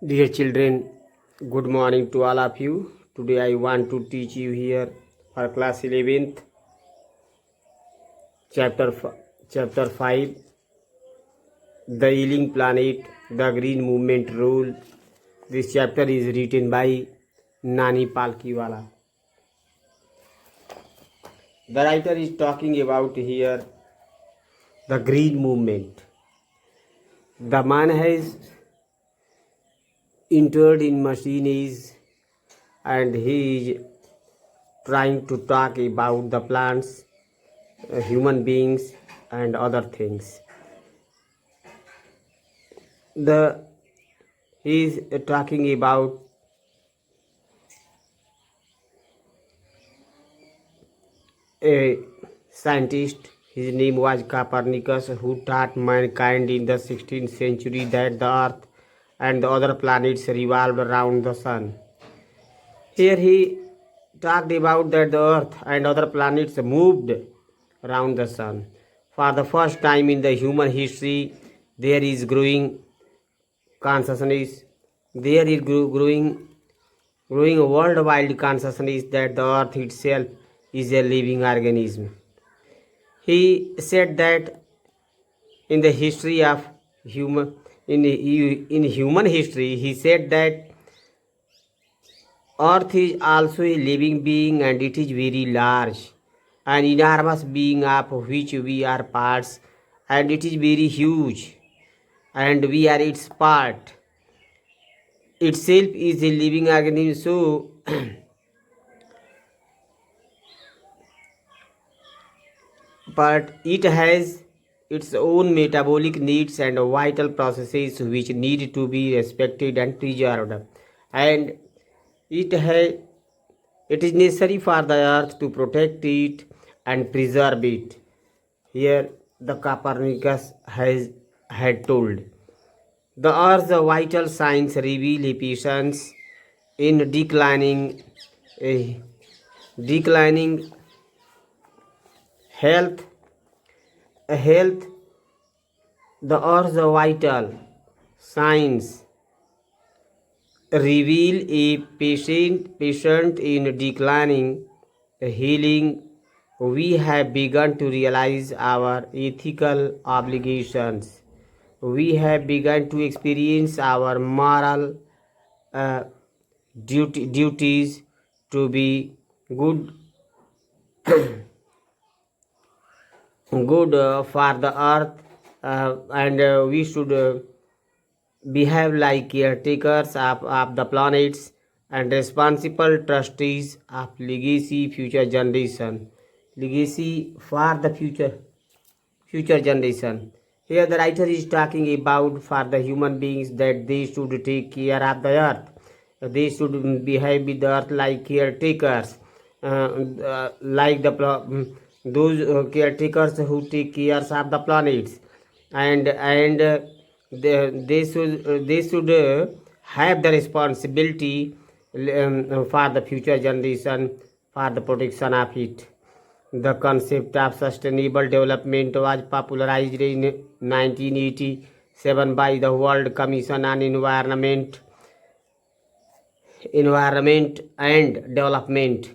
Dear children, good morning to all of you. Today I want to teach you here for class 11th, chapter chapter 5, The Healing Planet, The Green Movement Rule. This chapter is written by Nani Palkiwala. The writer is talking about here the green movement. The man has entered in machines and he is trying to talk about the plants, human beings and other things. He is talking about a scientist. His name was Copernicus, who taught mankind in the 16th century that the earth and the other planets revolved around the sun. Here he talked about that the earth and other planets moved around the sun. For the first time in the human history, there is growing consciousness. There is growing a worldwide consciousness that the earth itself is a living organism. He said that in the history of in human history, he said that earth is also a living being and it is very large, an enormous being of which we are parts, and it is very huge and we are its part. Itself is a living organism, so but it has its own metabolic needs and vital processes which need to be respected and preserved, and it has it is necessary for the earth to protect it and preserve it. Here the Copernicus has had told the earth's vital signs reveal emissions in eh, declining health health. The earth's vital signs reveal a patient in declining healing. We have begun to realize our ethical obligations. We have begun to experience our moral uh, duties to be good for the earth, and we should behave like caretakers of the planets and responsible trustees of legacy future generation. Legacy for the future generation. Here the writer is talking about for the human beings that they should take care of the earth. They should behave with the earth like caretakers, like those caretakers who take care of the planets, and they should have the responsibility for the future generation for the protection of it. The concept of sustainable development was popularized in 1987 by the World Commission on Environment and Development.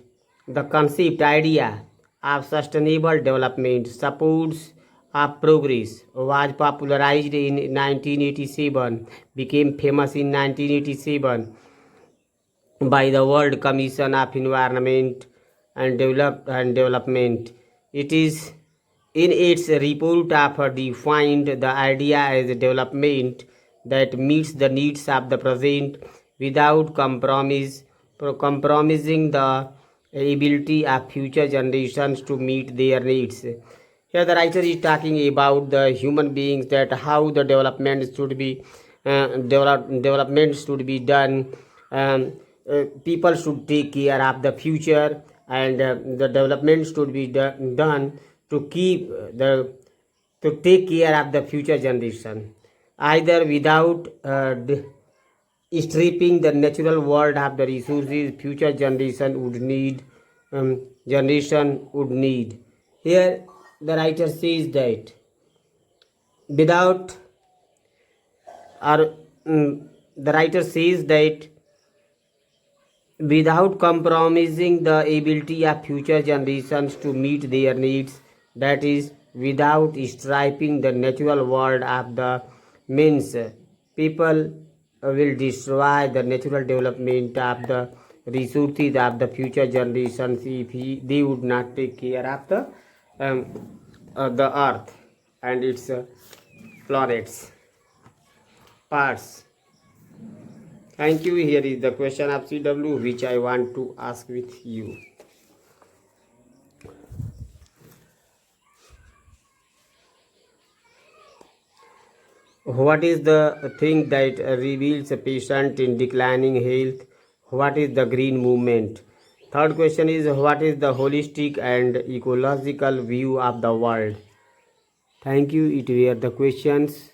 The concept idea of sustainable development supports of progress was popularized in 1987, became famous in 1987 by the World Commission of Environment and Development. It is in its report of defined the idea as a development that meets the needs of the present without compromising the ability of future generations to meet their needs. Here the writer is talking about the human beings, that how the development should be done. People should take care of the future, and the development should be done to keep to take care of the future generation, either without stripping the natural world of the resources future generation would need. Here the writer says that without or the writer says that without compromising the ability of future generations to meet their needs, that is, without stripping the natural world of the means, people will destroy the natural development of the resources of the future generations if they would not take care um, of the earth and its planets parts. Thank you. Here is the question of CW which I want to ask with you. What is the thing that reveals a patient in declining health? What is the green movement? Third question is what is the holistic and ecological view of the world? Thank you. It were the questions.